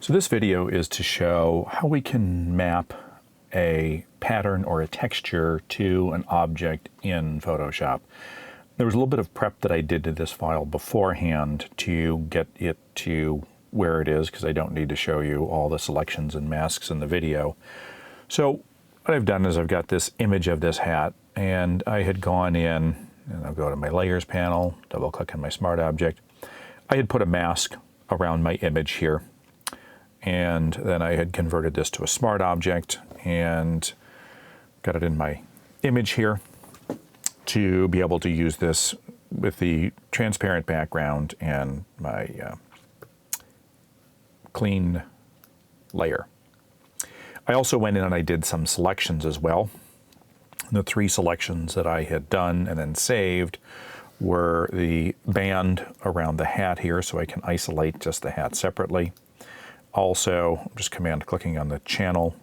So this video is to show how we can map a pattern or a texture to an object in Photoshop. There was a little bit of prep that I did to this file beforehand to get it to where it is, because I don't need to show you all the selections and masks in the video. So what I've done is I've got this image of this hat, and I had gone in, and I'll go to my layers panel, double click on my smart object. I had put a mask around my image here, and then I had converted this to a smart object and got it in my image here to be able to use this with the transparent background and my clean layer. I also went in and I did some selections as well. The three selections that I had done and then saved were the band around the hat here, so I can isolate just the hat separately. Also, just command clicking on the channel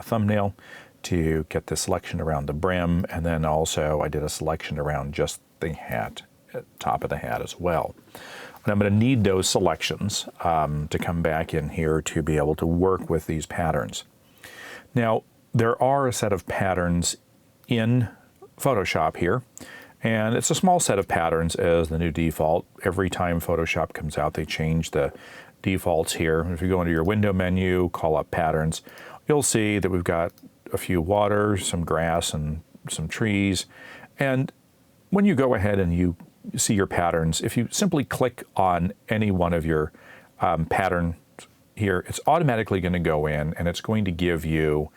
thumbnail to get the selection around the brim, and then also I did a selection around just the hat, top of the hat as well. And I'm going to need those selections to come back in here to be able to work with these patterns. Now, there are a set of patterns in Photoshop here, and it's a small set of patterns as the new default. Every time Photoshop comes out, they change the defaults here. If you go into your window menu, call up patterns, you'll see that we've got a few water, some grass, and some trees. And when you go ahead and you see your patterns, if you simply click on any one of your patterns here, it's automatically going to go in and it's going to give you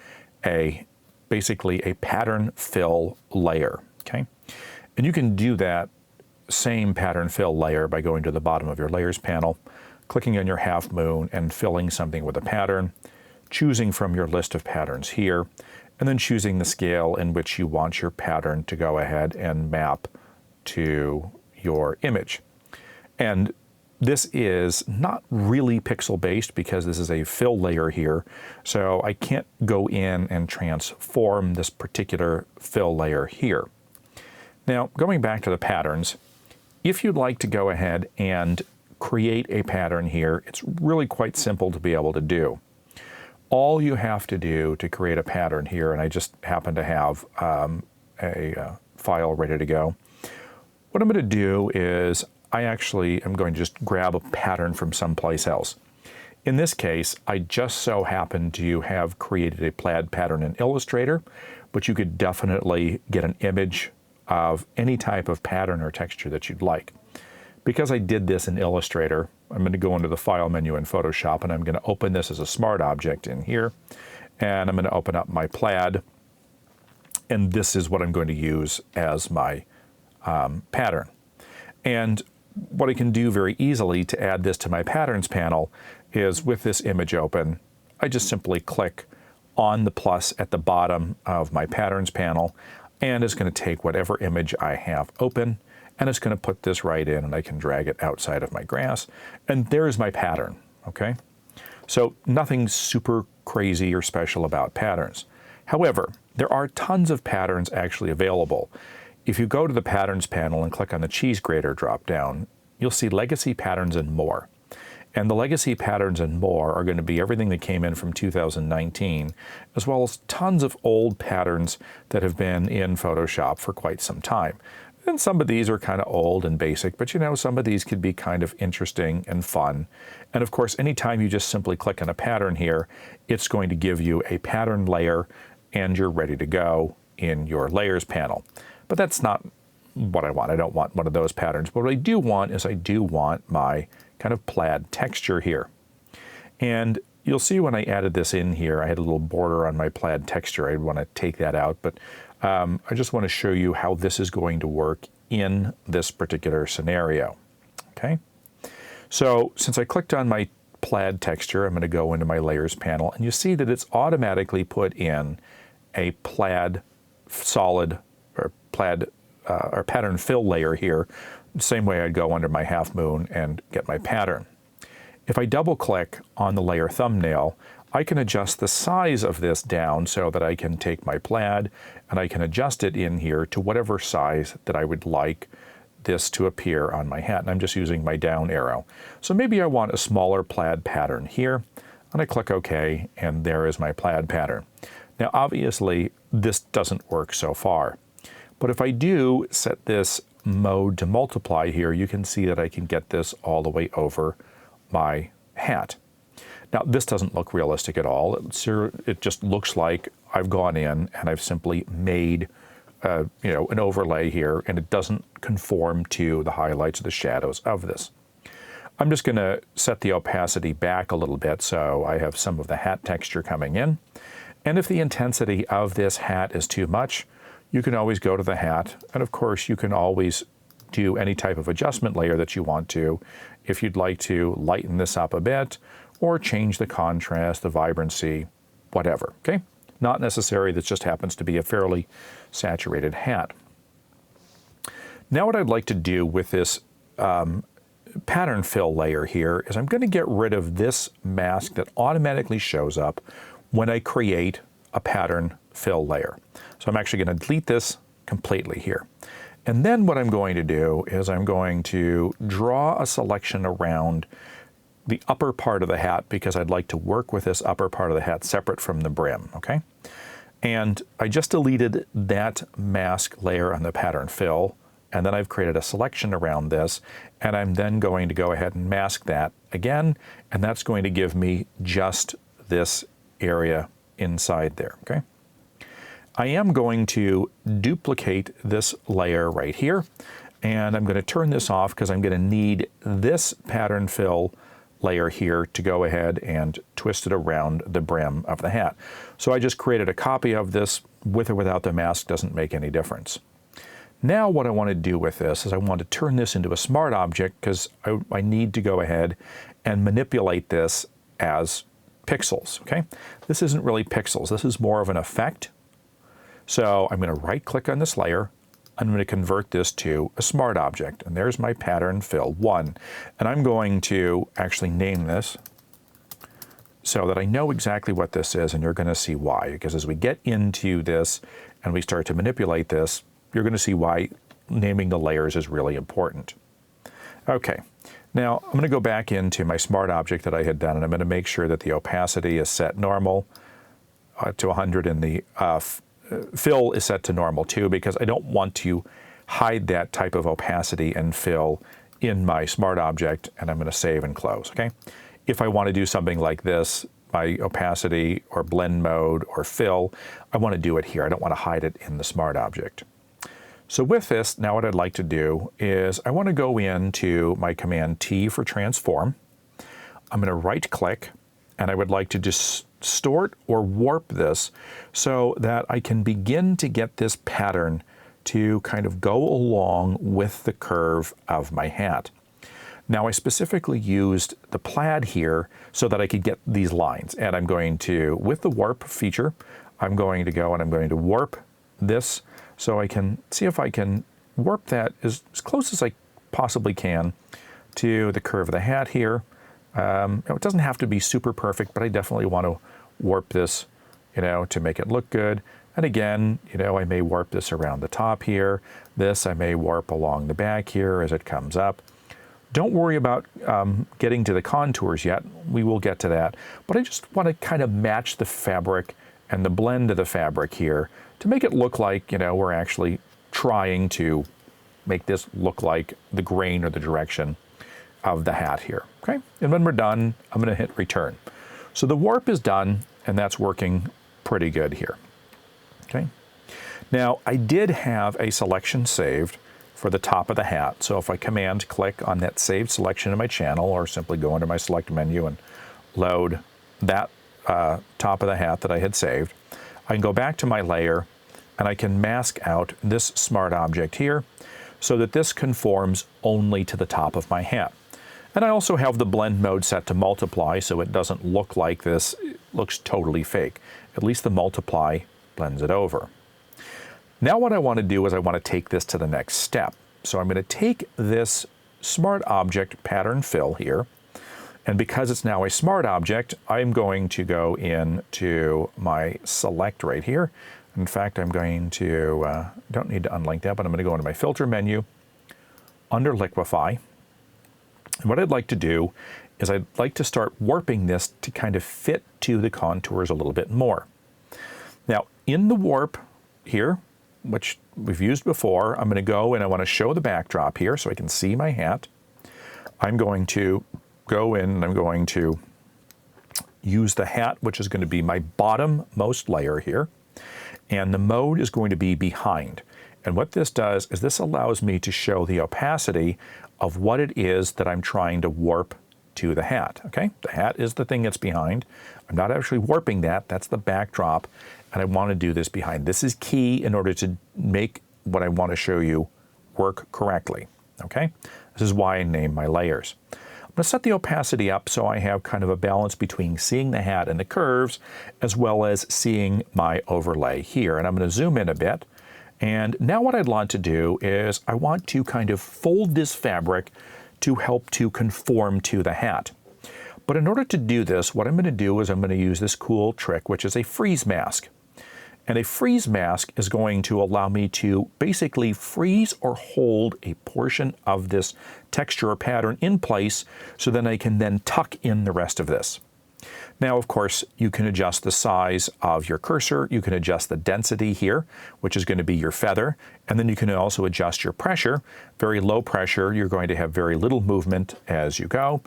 basically a pattern fill layer, okay? And you can do that same pattern fill layer by going to the bottom of your layers panel, clicking on your half moon and filling something with a pattern, choosing from your list of patterns here, and then choosing the scale in which you want your pattern to go ahead and map to your image. And this is not really pixel based because this is a fill layer here, so I can't go in and transform this particular fill layer here. Now, going back to the patterns, if you'd like to go ahead and create a pattern here, it's really quite simple to be able to do. All you have to do to create a pattern here, and I just happen to have a file ready to go. What I'm going to do is I actually am going to just grab a pattern from someplace else. In this case, I just so happen to have created a plaid pattern in Illustrator, but you could definitely get an image of any type of pattern or texture that you'd like. Because I did this in Illustrator, I'm going to go into the File menu in Photoshop, and I'm going to open this as a smart object in here, and I'm going to open up my plaid, and this is what I'm going to use as my pattern. And what I can do very easily to add this to my Patterns panel is, with this image open, I just simply click on the plus at the bottom of my Patterns panel, and it's going to take whatever image I have open, and it's going to put this right in, and I can drag it outside of my grass, and there's my pattern, okay? So nothing super crazy or special about patterns. However, there are tons of patterns actually available. If you go to the Patterns panel and click on the cheese grater drop-down, you'll see Legacy Patterns and More. And the Legacy Patterns and More are going to be everything that came in from 2019, as well as tons of old patterns that have been in Photoshop for quite some time. And some of these are kind of old and basic, but you know, some of these could be kind of interesting and fun. And of course, anytime you just simply click on a pattern here, it's going to give you a pattern layer, and you're ready to go in your Layers panel. But that's not what I want. I don't want one of those patterns. But what I do want is I do want my kind of plaid texture here. And you'll see when I added this in here, I had a little border on my plaid texture. I want to take that out, but I just want to show you how this is going to work in this particular scenario, okay? So since I clicked on my plaid texture, I'm going to go into my Layers panel, and you see that it's automatically put in a plaid solid or plaid or pattern fill layer here, the same way I'd go under my half moon and get my pattern. If I double click on the layer thumbnail, I can adjust the size of this down so that I can take my plaid and I can adjust it in here to whatever size that I would like this to appear on my hat. And I'm just using my down arrow. So maybe I want a smaller plaid pattern here. and I click OK, and there is my plaid pattern. Now obviously this doesn't work so far, but if I do set this mode to multiply here, you can see that I can get this all the way over my hat. Now this doesn't look realistic at all. It just looks like I've gone in and I've simply made an overlay here, and it doesn't conform to the highlights or the shadows of this. I'm just going to set the opacity back a little bit so I have some of the hat texture coming in. And if the intensity of this hat is too much, you can always go to the hat, and of course you can always do any type of adjustment layer that you want to if you'd like to lighten this up a bit or change the contrast, the vibrancy, whatever, okay? Not necessary, this just happens to be a fairly saturated hat. Now what I'd like to do with this pattern fill layer here is I'm going to get rid of this mask that automatically shows up when I create a pattern fill layer. So I'm actually going to delete this completely here. And then what I'm going to do is I'm going to draw a selection around the upper part of the hat because I'd like to work with this upper part of the hat separate from the brim, okay? And I just deleted that mask layer on the pattern fill, and then I've created a selection around this, and I'm then going to go ahead and mask that again, and that's going to give me just this area inside there, okay? I am going to duplicate this layer right here, and I'm going to turn this off because I'm going to need this pattern fill layer here to go ahead and twist it around the brim of the hat. So I just created a copy of this. With or without the mask doesn't make any difference. Now what I want to do with this is I want to turn this into a smart object because I need to go ahead and manipulate this as pixels, okay? This isn't really pixels, this is more of an effect. So I'm going to right click on this layer, I'm going to convert this to a smart object, and there's my pattern fill 1. And I'm going to actually name this so that I know exactly what this is, and you're going to see why, because as we get into this and we start to manipulate this, you're going to see why naming the layers is really important. Okay, now I'm going to go back into my smart object that I had done, and I'm going to make sure that the opacity is set normal to 100, and the fill is set to normal too, because I don't want to hide that type of opacity and fill in my smart object, and I'm going to save and close, okay? If I want to do something like this, my opacity or blend mode or fill, I want to do it here. I don't want to hide it in the smart object. So with this, now what I'd like to do is I want to go into my Command T for transform. I'm going to right click, and I would like to distort or warp this so that I can begin to get this pattern to kind of go along with the curve of my hat. Now I specifically used the plaid here so that I could get these lines, and I'm going to, with the warp feature, I'm going to go and I'm going to warp this so I can see if I can warp that as close as I possibly can to the curve of the hat here. It doesn't have to be super perfect, but I definitely want to warp this, to make it look good. And again, I may warp this around the top here. This I may warp along the back here as it comes up. Don't worry about getting to the contours yet. We will get to that. But I just want to kind of match the fabric and the blend of the fabric here to make it look like, we're actually trying to make this look like the grain or the direction of the hat here, okay? And when we're done, I'm going to hit return. So the warp is done, and that's working pretty good here, okay? Now, I did have a selection saved for the top of the hat. So if I command click on that saved selection in my channel, or simply go into my select menu and load that top of the hat that I had saved, I can go back to my layer and I can mask out this smart object here so that this conforms only to the top of my hat. And I also have the blend mode set to multiply so it doesn't look like this, it looks totally fake. At least the multiply blends it over. Now what I want to do is I want to take this to the next step. So I'm going to take this smart object pattern fill here, and because it's now a smart object, I'm going to go into my select right here. In fact, I'm going to, don't need to unlink that, but I'm going to go into my filter menu, under Liquify, And what I'd like to do is I'd like to start warping this to kind of fit to the contours a little bit more. Now, in the warp here, which we've used before, I'm going to go and I want to show the backdrop here so I can see my hat. I'm going to go in and I'm going to use the hat, which is going to be my bottom-most layer here. And the mode is going to be behind. And what this does is this allows me to show the opacity of what it is that I'm trying to warp to the hat, okay? The hat is the thing that's behind. I'm not actually warping that, that's the backdrop, and I want to do this behind. This is key in order to make what I want to show you work correctly, okay? This is why I name my layers. I'm going to set the opacity up so I have kind of a balance between seeing the hat and the curves, as well as seeing my overlay here. And I'm going to zoom in a bit. And now what I'd want to do is I want to kind of fold this fabric to help to conform to the hat. But in order to do this, what I'm going to do is I'm going to use this cool trick, which is a freeze mask. And a freeze mask is going to allow me to basically freeze or hold a portion of this texture or pattern in place so then I can then tuck in the rest of this. Now, of course, you can adjust the size of your cursor. You can adjust the density here, which is going to be your feather. And then you can also adjust your pressure. Very low pressure, you're going to have very little movement as you go.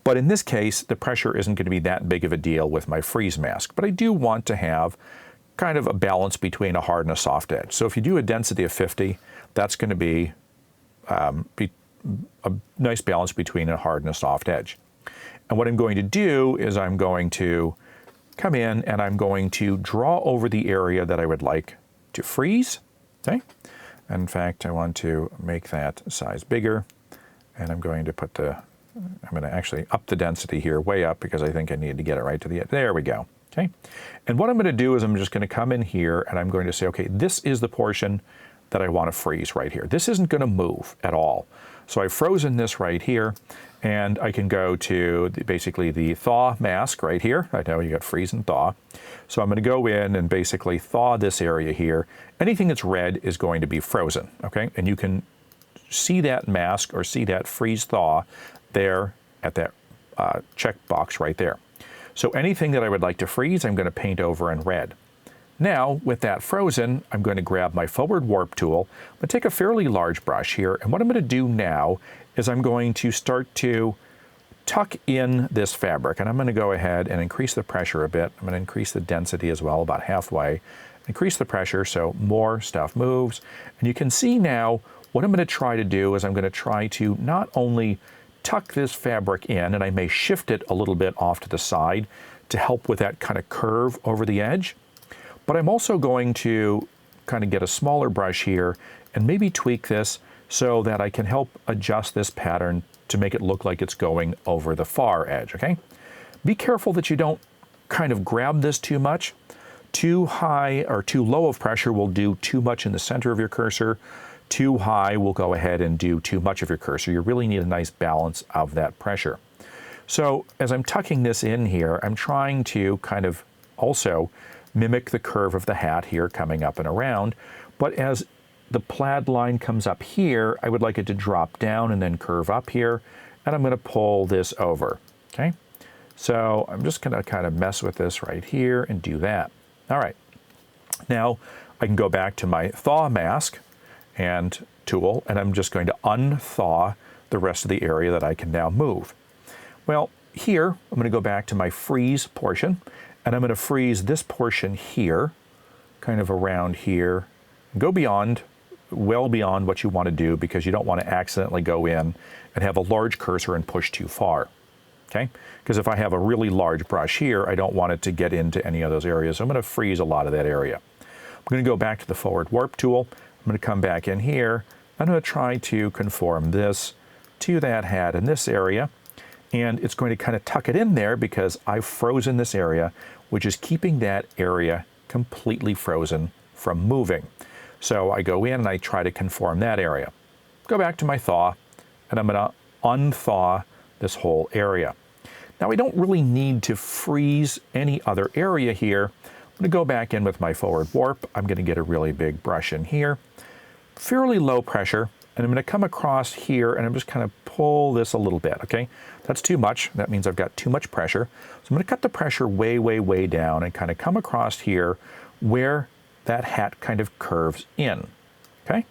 But in this case, the pressure isn't going to be that big of a deal with my freeze mask. But I do want to have kind of a balance between a hard and a soft edge. So if you do a density of 50, that's going to be a nice balance between a hard and a soft edge. And what I'm going to do is I'm going to come in and I'm going to draw over the area that I would like to freeze, okay? And in fact, I want to make that size bigger, and I'm going to put I'm going to actually up the density here way up because I think I need to get it right to the end. There we go. Okay, and what I'm going to do is I'm just going to come in here and I'm going to say, okay, this is the portion that I want to freeze right here. This isn't going to move at all. So I've frozen this right here, and I can go to basically the thaw mask right here. I know you got freeze and thaw. So I'm going to go in and basically thaw this area here. Anything that's red is going to be frozen, okay? And you can see that mask or see that freeze thaw there at that check box right there. So anything that I would like to freeze, I'm going to paint over in red. Now, with that frozen, I'm going to grab my forward warp tool. I'm going to take a fairly large brush here, and what I'm going to do now is I'm going to start to tuck in this fabric, and I'm going to go ahead and increase the pressure a bit. I'm going to increase the density as well, about halfway. Increase the pressure so more stuff moves. And you can see now what I'm going to try to do is I'm going to try to not only tuck this fabric in, and I may shift it a little bit off to the side to help with that kind of curve over the edge. But I'm also going to kind of get a smaller brush here and maybe tweak this so that I can help adjust this pattern to make it look like it's going over the far edge, okay? Be careful that you don't kind of grab this too much. Too high or too low of pressure will do too much in the center of your cursor. Too high will go ahead and do too much of your cursor. You really need a nice balance of that pressure. So as I'm tucking this in here, I'm trying to kind of also mimic the curve of the hat here coming up and around. But as the plaid line comes up here, I would like it to drop down and then curve up here. And I'm going to pull this over, okay? So I'm just going to kind of mess with this right here and do that. All right. Now I can go back to my thaw mask and tool, and I'm just going to unthaw the rest of the area that I can now move. Well, here, I'm going to go back to my freeze portion, and I'm going to freeze this portion here, kind of around here, and go beyond, well beyond what you want to do because you don't want to accidentally go in and have a large cursor and push too far, okay? Because if I have a really large brush here, I don't want it to get into any of those areas. So I'm going to freeze a lot of that area. I'm going to go back to the forward warp tool. I'm going to come back in here. I'm going to try to conform this to that hat in this area. And it's going to kind of tuck it in there because I've frozen this area, which is keeping that area completely frozen from moving. So I go in and I try to conform that area. Go back to my thaw, and I'm going to unthaw this whole area. Now I don't really need to freeze any other area here. I'm going to go back in with my forward warp. I'm going to get a really big brush in here. Fairly low pressure, and I'm going to come across here and I'm just kind of pull this a little bit, okay? That's too much. That means I've got too much pressure. So I'm going to cut the pressure way, way, way down and kind of come across here where that hat kind of curves in, okay?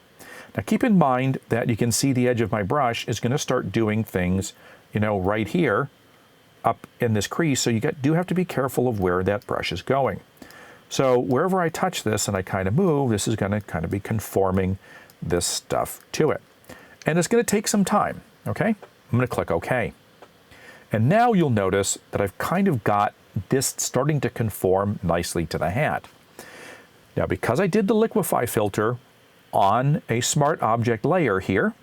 Now keep in mind that you can see the edge of my brush is going to start doing things, you know, right here up in this crease, so you do have to be careful of where that brush is going. So wherever I touch this and I kind of move, this is going to kind of be conforming this stuff to it. And it's going to take some time, okay? I'm going to click OK. And now you'll notice that I've kind of got this starting to conform nicely to the hat. Now, because I did the Liquify filter on a smart object layer here,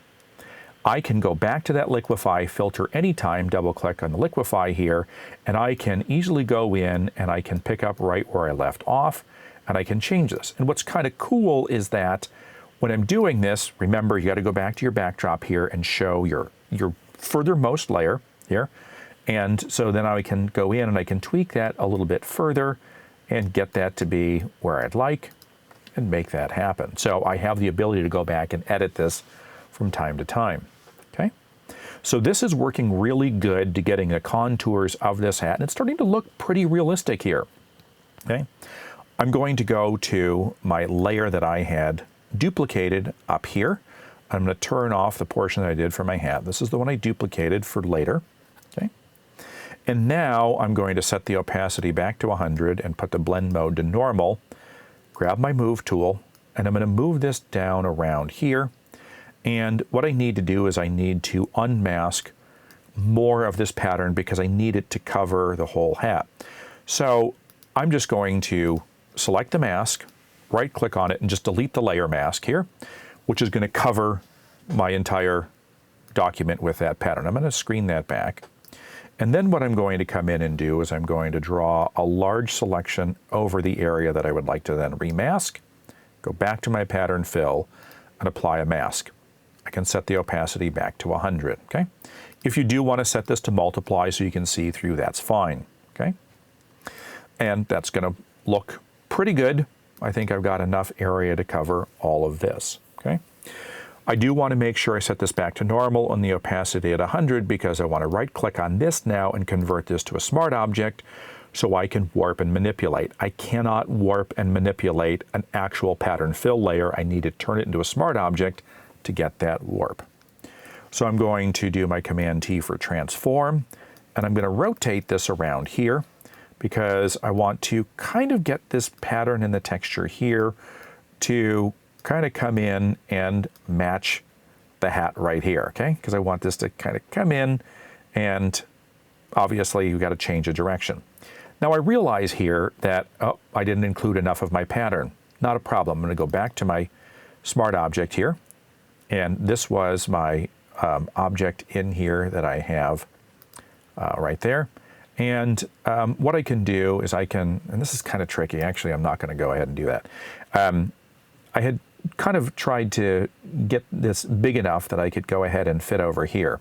I can go back to that Liquify filter anytime, double click on the Liquify here, and I can easily go in and I can pick up right where I left off, and I can change this. And what's kind of cool is that when I'm doing this, remember, you got to go back to your backdrop here and show your furthermost layer here. And so then I can go in and I can tweak that a little bit further and get that to be where I'd like and make that happen. So I have the ability to go back and edit this from time to time, okay? So this is working really good to getting the contours of this hat, and it's starting to look pretty realistic here, okay? I'm going to go to my layer that I had duplicated up here. I'm going to turn off the portion that I did for my hat. This is the one I duplicated for later, okay? And now I'm going to set the opacity back to 100 and put the blend mode to normal, grab my move tool, and I'm going to move this down around here. And what I need to do is I need to unmask more of this pattern because I need it to cover the whole hat. So I'm just going to select the mask, right click on it, and just delete the layer mask here, which is going to cover my entire document with that pattern. I'm going to screen that back. And then what I'm going to come in and do is I'm going to draw a large selection over the area that I would like to then remask, go back to my pattern fill, and apply a mask. I can set the opacity back to 100, okay? If you do want to set this to multiply so you can see through, that's fine, okay? And that's going to look pretty good. I think I've got enough area to cover all of this, okay? I do want to make sure I set this back to normal and the opacity at 100 because I want to right-click on this now and convert this to a smart object so I can warp and manipulate. I cannot warp and manipulate an actual pattern fill layer. I need to turn it into a smart object to get that warp. So I'm going to do my Command T for transform, and I'm going to rotate this around here because I want to kind of get this pattern in the texture here to kind of come in and match the hat right here, okay? Because I want this to kind of come in, and obviously you've got to change the direction. Now I realize here that, oh, I didn't include enough of my pattern. Not a problem. I'm going to go back to my smart object here, and this was my object in here that I have right there. And what I can do is I can, and this is kind of tricky, actually I'm not going to go ahead and do that. I had kind of tried to get this big enough that I could go ahead and fit over here.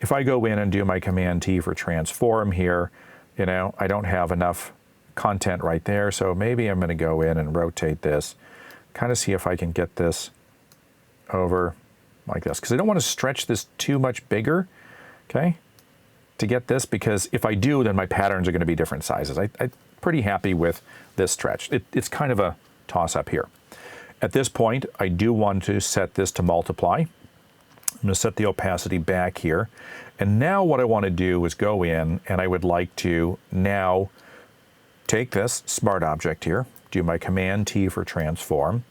If I go in and do my Command T for transform here, you know, I don't have enough content right there, so maybe I'm going to go in and rotate this, kind of see if I can get this over like this, because I don't want to stretch this too much bigger, okay, to get this, because if I do, then my patterns are going to be different sizes. I'm pretty happy with this stretch. It's kind of a toss-up here. At this point, I do want to set this to multiply. I'm going to set the opacity back here. And now what I want to do is go in, and I would like to now take this smart object here, do my Command T for transform,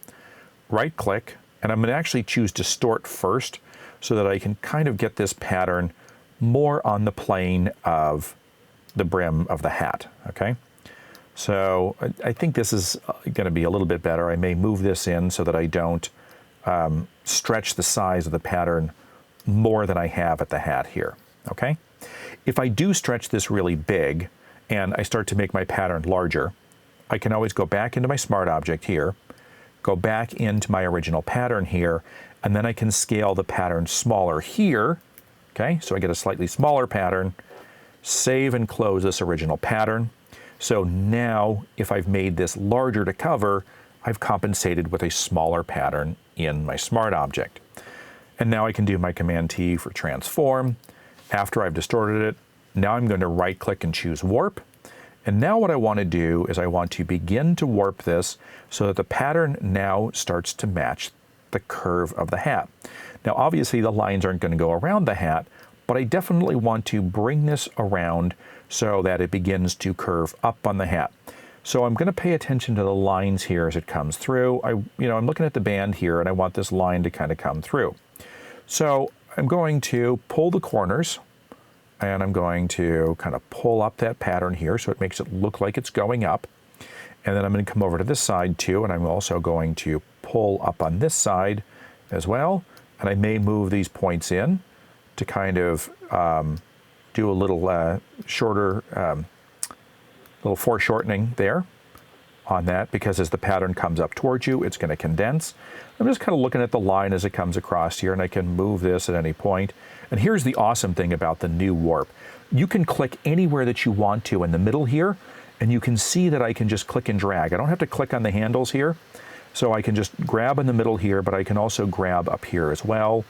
right-click, and I'm going to actually choose distort first so that I can kind of get this pattern more on the plane of the brim of the hat, okay? So I think this is going to be a little bit better. I may move this in so that I don't stretch the size of the pattern more than I have at the hat here, okay? If I do stretch this really big and I start to make my pattern larger, I can always go back into my smart object here, go back into my original pattern here, and then I can scale the pattern smaller here, okay? So I get a slightly smaller pattern, save and close this original pattern. So now, if I've made this larger to cover, I've compensated with a smaller pattern in my smart object. And now I can do my Command T for transform. After I've distorted it, now I'm going to right click and choose warp. And now what I want to do is I want to begin to warp this so that the pattern now starts to match the curve of the hat. Now obviously the lines aren't going to go around the hat, but I definitely want to bring this around so that it begins to curve up on the hat. So I'm going to pay attention to the lines here as it comes through. I'm looking at the band here and I want this line to kind of come through. So I'm going to pull the corners and I'm going to kind of pull up that pattern here so it makes it look like it's going up. And then I'm going to come over to this side too, and I'm also going to pull up on this side as well. And I may move these points in to kind of do a little shorter, little foreshortening there on that, because as the pattern comes up towards you, it's going to condense. I'm just kind of looking at the line as it comes across here, and I can move this at any point. And here's the awesome thing about the new warp. You can click anywhere that you want to in the middle here, and you can see that I can just click and drag. I don't have to click on the handles here, so I can just grab in the middle here, but I can also grab up here as well,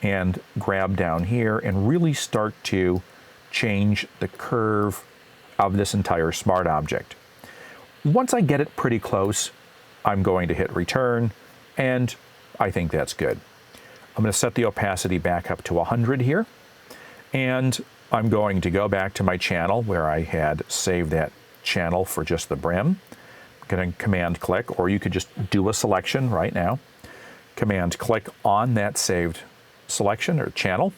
and grab down here, and really start to change the curve of this entire smart object. Once I get it pretty close, I'm going to hit return, and I think that's good. I'm going to set the opacity back up to 100 here, and I'm going to go back to my channel where I had saved that channel for just the brim. I'm going to command click, or you could just do a selection right now. Command click on that saved selection or channel.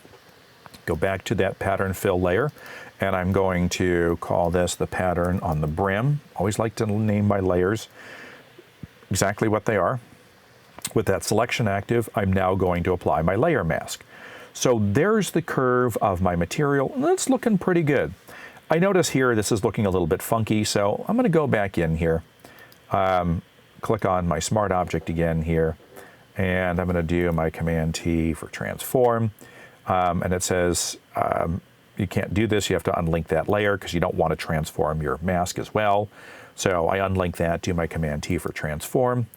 Go back to that pattern fill layer, and I'm going to call this the pattern on the brim. Always like to name my layers exactly what they are. With that selection active, I'm now going to apply my layer mask. So there's the curve of my material, and it's looking pretty good. I notice here this is looking a little bit funky, so I'm going to go back in here, click on my smart object again here, and I'm going to do my Command T for transform. And it says you can't do this, you have to unlink that layer because you don't want to transform your mask as well. So I unlink that, do my Command T for transform.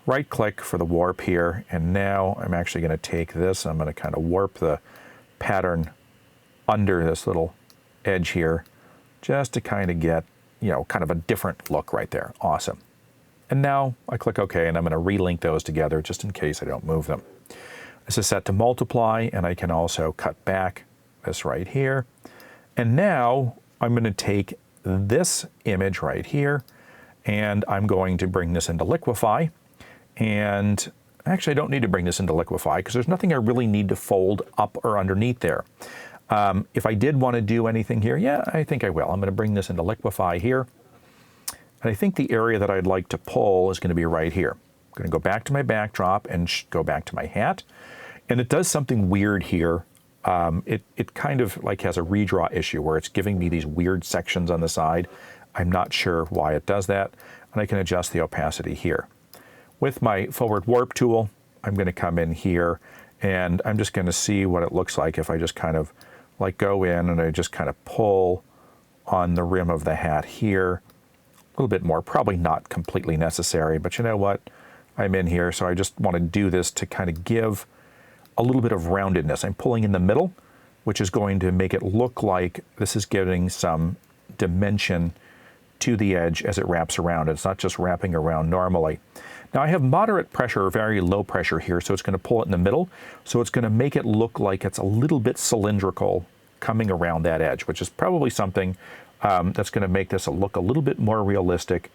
Right click for the warp here, and now I'm actually going to take this and I'm going to kind of warp the pattern under this little edge here just to kind of get, kind of a different look right there. Awesome. And now I click OK, and I'm going to relink those together just in case I don't move them. This is set to multiply, and I can also cut back this right here. And now I'm going to take this image right here, and I'm going to bring this into Liquify. And actually, I don't need to bring this into Liquify because there's nothing I really need to fold up or underneath there. If I did want to do anything here, yeah, I think I will. I'm going to bring this into Liquify here. And I think the area that I'd like to pull is going to be right here. I'm going to go back to my backdrop and go back to my hat. And it does something weird here. It kind of like has a redraw issue where it's giving me these weird sections on the side. I'm not sure why it does that. And I can adjust the opacity here. With my forward warp tool, I'm going to come in here and I'm just going to see what it looks like if I just kind of like go in and I just kind of pull on the rim of the hat here. A little bit more, probably not completely necessary, but you know what? I'm in here, so I just want to do this to kind of give a little bit of roundedness. I'm pulling in the middle, which is going to make it look like this is giving some dimension to the edge as it wraps around. It's not just wrapping around normally. Now I have moderate pressure or very low pressure here, so it's going to pull it in the middle. So it's going to make it look like it's a little bit cylindrical coming around that edge, which is probably something that's going to make this look a little bit more realistic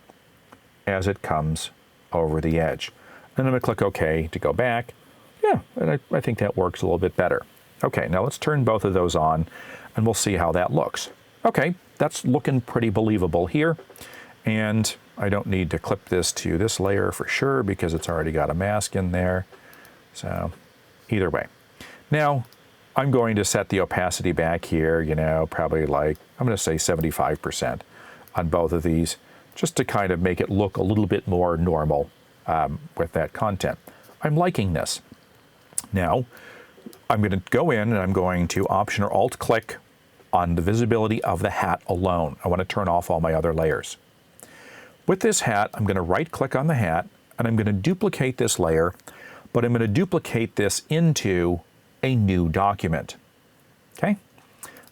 as it comes over the edge. And I'm going to click OK to go back. Yeah, and I think that works a little bit better. Okay, now let's turn both of those on and we'll see how that looks. Okay, that's looking pretty believable here. And I don't need to clip this to this layer for sure because it's already got a mask in there. So either way. Now I'm going to set the opacity back here, probably like, I'm going to say 75% on both of these, just to kind of make it look a little bit more normal with that content. I'm liking this. Now, I'm going to go in and I'm going to Option or Alt click on the visibility of the hat alone. I want to turn off all my other layers. With this hat, I'm going to right click on the hat and I'm going to duplicate this layer, but I'm going to duplicate this into a new document. Okay,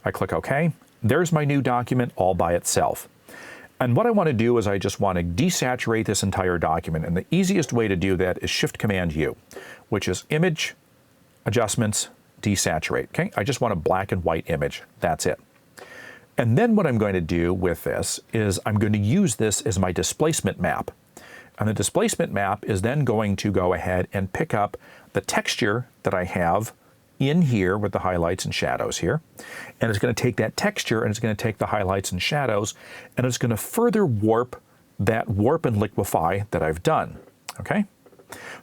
I click OK. There's my new document all by itself. And what I want to do is I just want to desaturate this entire document. And the easiest way to do that is Shift-Command-U, which is Image, Adjustments, Desaturate. Okay, I just want a black and white image. That's it. And then what I'm going to do with this is I'm going to use this as my displacement map. And the displacement map is then going to go ahead and pick up the texture that I have in here with the highlights and shadows here. And it's going to take that texture and it's going to take the highlights and shadows and it's going to further warp that warp and liquify that I've done. Okay?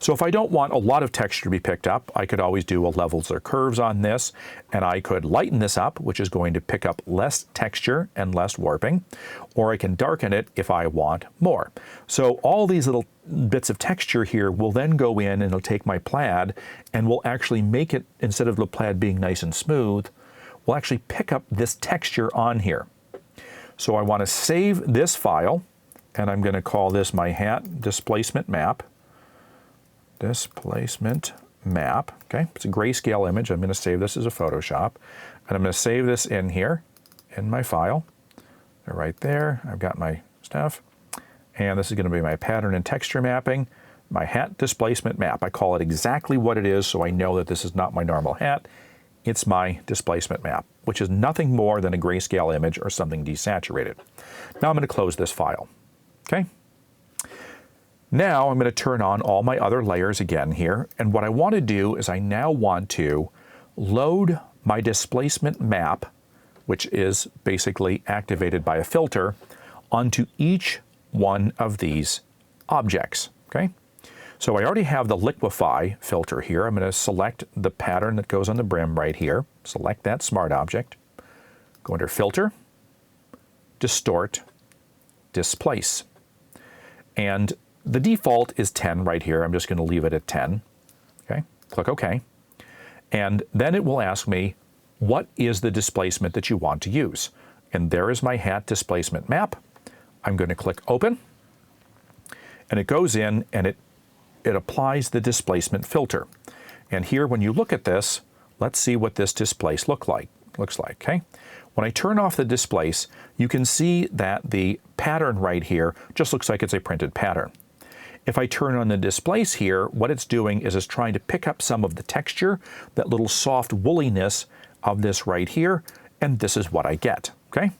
So if I don't want a lot of texture to be picked up, I could always do a levels or curves on this, and I could lighten this up, which is going to pick up less texture and less warping, or I can darken it if I want more. So all these little bits of texture here will then go in and it'll take my plaid and will actually make it, instead of the plaid being nice and smooth, we'll actually pick up this texture on here. So I want to save this file, and I'm going to call this my hat displacement map. Displacement map. Okay, it's a grayscale image. I'm going to save this as a Photoshop, and I'm going to save this in here in my file. They're right there. I've got my stuff, and this is going to be my pattern and texture mapping, my hat displacement map. I call it exactly what it is, so I know that this is not my normal hat. It's my displacement map, which is nothing more than a grayscale image or something desaturated. Now I'm going to close this file. Okay. Now I'm going to turn on all my other layers again here, and what I want to do is I now want to load my displacement map, which is basically activated by a filter, onto each one of these objects. Okay? So I already have the Liquify filter here. I'm going to select the pattern that goes on the brim right here, select that smart object, go under Filter, Distort, Displace, and the default is 10 right here. I'm just going to leave it at 10. Okay, click OK. And then it will ask me, what is the displacement that you want to use? And there is my hat displacement map. I'm going to click Open. And it goes in and it applies the displacement filter. And here, when you look at this, let's see what this displace looks like. Okay? When I turn off the displace, you can see that the pattern right here just looks like it's a printed pattern. If I turn on the displace here, what it's doing is it's trying to pick up some of the texture, that little soft woolliness of this right here, and this is what I get, okay?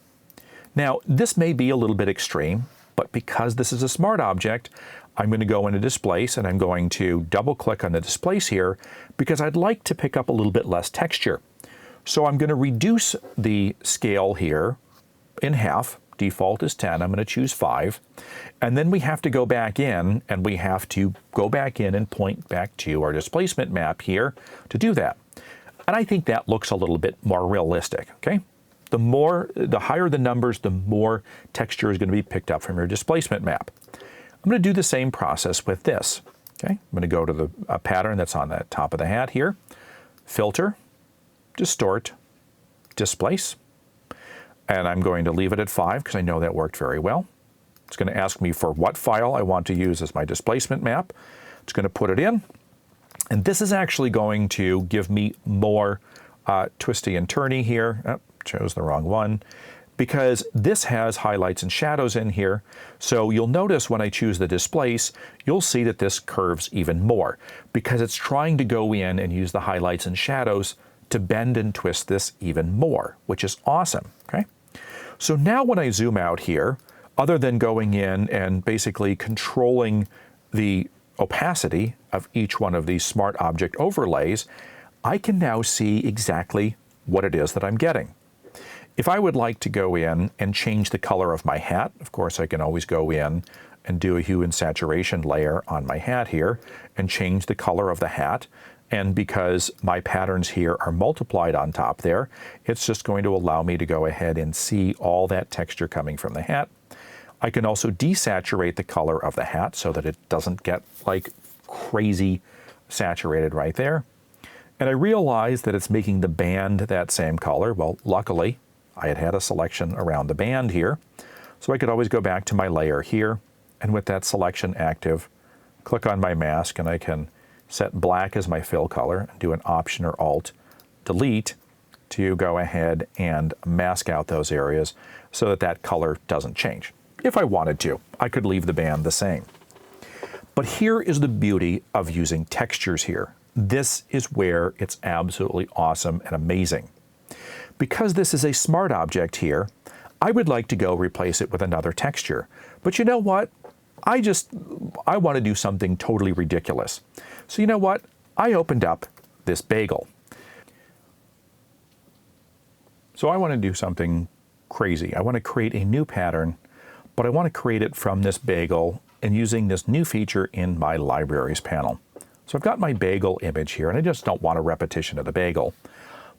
Now, this may be a little bit extreme, but because this is a smart object, I'm going to go into Displace, and I'm going to double-click on the Displace here, because I'd like to pick up a little bit less texture. So I'm going to reduce the scale here in half. Default is 10. I'm going to choose 5. And then we have to go back in, and we have to go back in and point back to our displacement map here to do that. And I think that looks a little bit more realistic, okay? The higher the numbers, the more texture is going to be picked up from your displacement map. I'm going to do the same process with this, okay? I'm going to go to the pattern that's on the top of the hat here, Filter, Distort, Displace. And I'm going to leave it at 5 because I know that worked very well. It's going to ask me for what file I want to use as my displacement map. It's going to put it in. And this is actually going to give me more twisty and turny here. Oh, chose the wrong one. Because this has highlights and shadows in here. So you'll notice when I choose the displace, you'll see that this curves even more because it's trying to go in and use the highlights and shadows to bend and twist this even more, which is awesome, okay? So now when I zoom out here, other than going in and basically controlling the opacity of each one of these smart object overlays, I can now see exactly what it is that I'm getting. If I would like to go in and change the color of my hat, of course I can always go in and do a hue and saturation layer on my hat here and change the color of the hat. And because my patterns here are multiplied on top there, it's just going to allow me to go ahead and see all that texture coming from the hat. I can also desaturate the color of the hat so that it doesn't get like crazy saturated right there. And I realize that it's making the band that same color. Well, luckily, I had a selection around the band here. So I could always go back to my layer here, and with that selection active, click on my mask, and I can set black as my fill color, and do an Option or Alt Delete to go ahead and mask out those areas so that that color doesn't change. If I wanted to, I could leave the band the same. But here is the beauty of using textures here. This is where it's absolutely awesome and amazing. Because this is a smart object here, I would like to go replace it with another texture. But you know what? I want to do something totally ridiculous. So you know what? I opened up this bagel. So I want to do something crazy. I want to create a new pattern, but I want to create it from this bagel and using this new feature in my libraries panel. So I've got my bagel image here, and I just don't want a repetition of the bagel.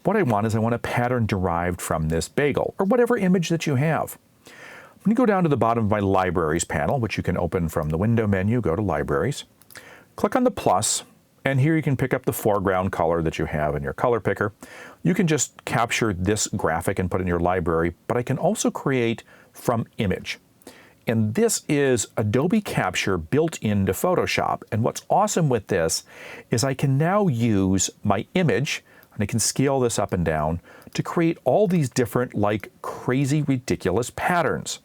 What I want is I want a pattern derived from this bagel, or whatever image that you have. I'm going to go down to the bottom of my libraries panel, which you can open from the window menu, go to libraries, click on the plus, and here you can pick up the foreground color that you have in your color picker. You can just capture this graphic and put it in your library, but I can also create from image. And this is Adobe Capture built into Photoshop. And what's awesome with this is I can now use my image, and I can scale this up and down to create all these different, like, crazy, ridiculous patterns.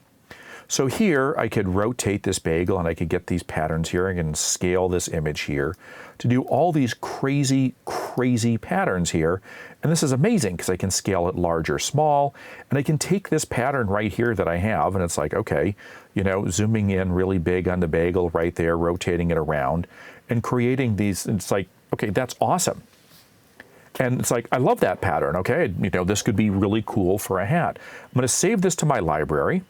So here I could rotate this bagel and I could get these patterns here. I can scale this image here to do all these crazy, crazy patterns here. And this is amazing because I can scale it large or small, and I can take this pattern right here that I have, and it's like, okay, you know, zooming in really big on the bagel right there, rotating it around and creating these. It's like, okay, that's awesome. And it's like, I love that pattern, okay? You know, this could be really cool for a hat. I'm going to save this to my library.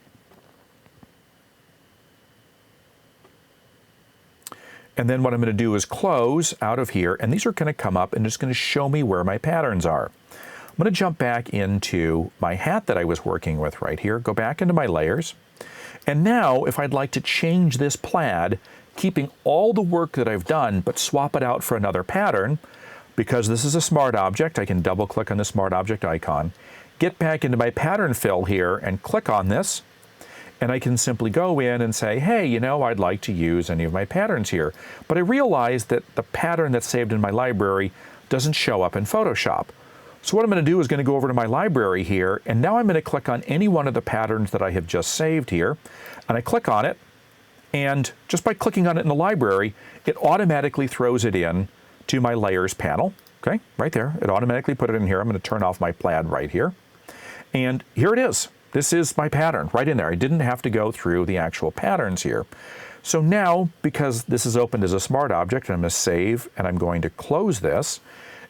And then what I'm going to do is close out of here, and these are going to come up and it's going to show me where my patterns are. I'm going to jump back into my hat that I was working with right here, go back into my layers. And now, if I'd like to change this plaid, keeping all the work that I've done, but swap it out for another pattern, because this is a smart object, I can double click on the smart object icon, get back into my pattern fill here and click on this, and I can simply go in and say, hey, you know, I'd like to use any of my patterns here. But I realize that the pattern that's saved in my library doesn't show up in Photoshop. So what I'm going to do is going to go over to my library here, and now I'm going to click on any one of the patterns that I have just saved here, and I click on it, and just by clicking on it in the library, it automatically throws it in to my layers panel. Okay, right there. It automatically put it in here. I'm going to turn off my plaid right here. And here it is. This is my pattern right in there. I didn't have to go through the actual patterns here. So now, because this is opened as a smart object, I'm going to save and I'm going to close this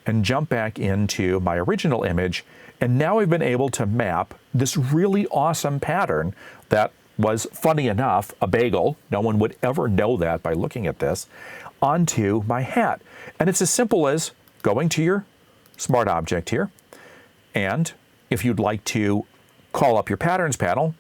and jump back into my original image. And now I've been able to map this really awesome pattern that was, funny enough, a bagel. No one would ever know that by looking at this, onto my hat. And it's as simple as going to your smart object here. And if you'd like to call up your patterns panel,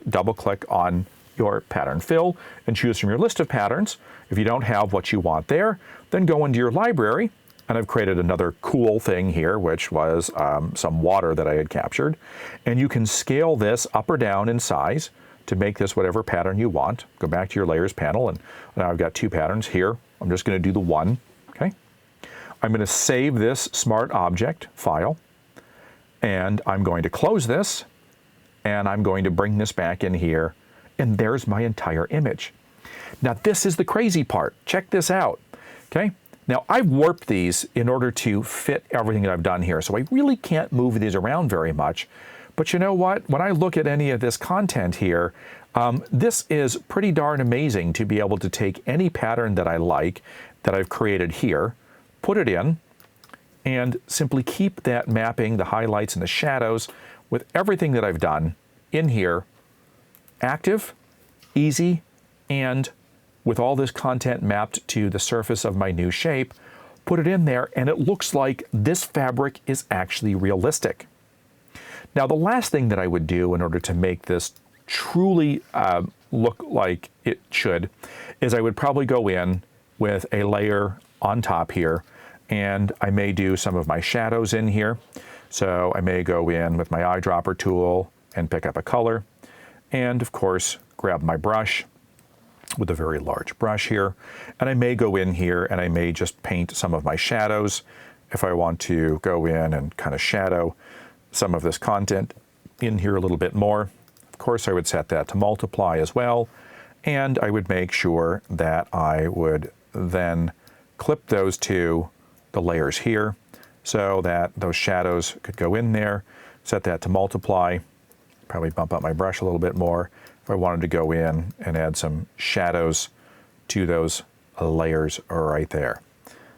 double click on your pattern fill and choose from your list of patterns. If you don't have what you want there, then go into your library. And I've created another cool thing here, which was some water that I had captured. And you can scale this up or down in size to make this whatever pattern you want. Go back to your layers panel, and now I've got two patterns here. I'm just going to do the one, okay? I'm going to save this smart object file, and I'm going to close this, and I'm going to bring this back in here, and there's my entire image. Now this is the crazy part. Check this out, okay? Now I've warped these in order to fit everything that I've done here, so I really can't move these around very much. But you know what? When I look at any of this content here, this is pretty darn amazing to be able to take any pattern that I like, that I've created here, put it in, and simply keep that mapping, the highlights and the shadows, with everything that I've done in here, active, easy, and with all this content mapped to the surface of my new shape, put it in there, and it looks like this fabric is actually realistic. Now, the last thing that I would do in order to make this truly look like it should is I would probably go in with a layer on top here, and I may do some of my shadows in here. So I may go in with my eyedropper tool and pick up a color, and of course grab my brush with a very large brush here. And I may go in here and I may just paint some of my shadows if I want to go in and kind of shadow some of this content in here a little bit more. Of course, I would set that to multiply as well. And I would make sure that I would then clip those to the layers here so that those shadows could go in there. Set that to multiply. Probably bump up my brush a little bit more if I wanted to go in and add some shadows to those layers right there.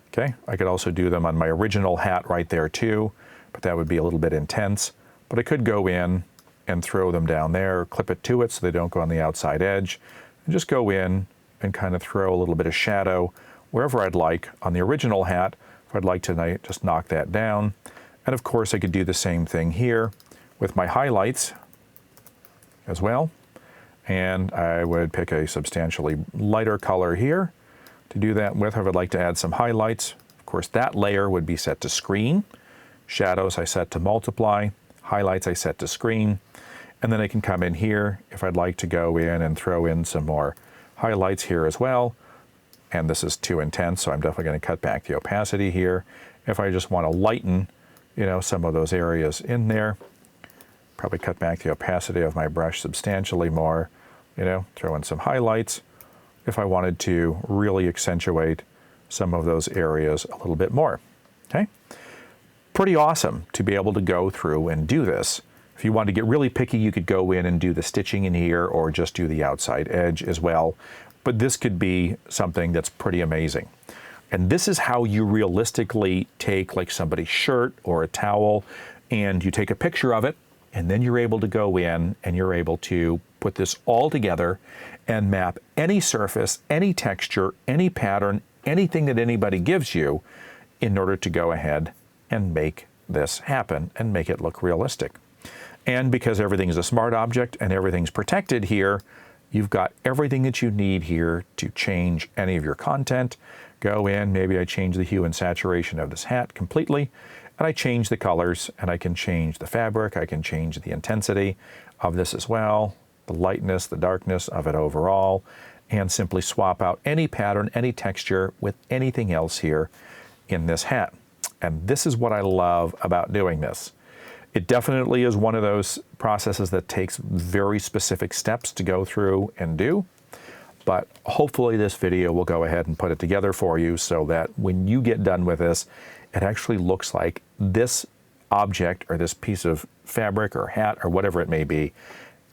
Okay, I could also do them on my original hat right there too, but that would be a little bit intense. But I could go in and throw them down there, clip it to it so they don't go on the outside edge, and just go in and kind of throw a little bit of shadow wherever I'd like on the original hat. If I'd like to just knock that down. And of course I could do the same thing here with my highlights as well. And I would pick a substantially lighter color here to do that with. I would like to add some highlights. Of course, that layer would be set to screen. Shadows I set to multiply. Highlights I set to screen. And then I can come in here if I'd like to go in and throw in some more highlights here as well. And this is too intense, so I'm definitely going to cut back the opacity here. If I just want to lighten, some of those areas in there, probably cut back the opacity of my brush substantially more, throw in some highlights if I wanted to really accentuate some of those areas a little bit more, okay? Pretty awesome to be able to go through and do this. If you want to get really picky, you could go in and do the stitching in here or just do the outside edge as well. But this could be something that's pretty amazing. And this is how you realistically take like somebody's shirt or a towel and you take a picture of it, and then you're able to go in and you're able to put this all together and map any surface, any texture, any pattern, anything that anybody gives you in order to go ahead and make this happen and make it look realistic. And because everything is a smart object and everything's protected here, you've got everything that you need here to change any of your content. Go in, maybe I change the hue and saturation of this hat completely, and I change the colors, and I can change the fabric, I can change the intensity of this as well, the lightness, the darkness of it overall, and simply swap out any pattern, any texture with anything else here in this hat. And this is what I love about doing this. It definitely is one of those processes that takes very specific steps to go through and do, but hopefully this video will go ahead and put it together for you so that when you get done with this, it actually looks like this object or this piece of fabric or hat or whatever it may be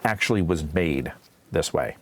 actually was made this way.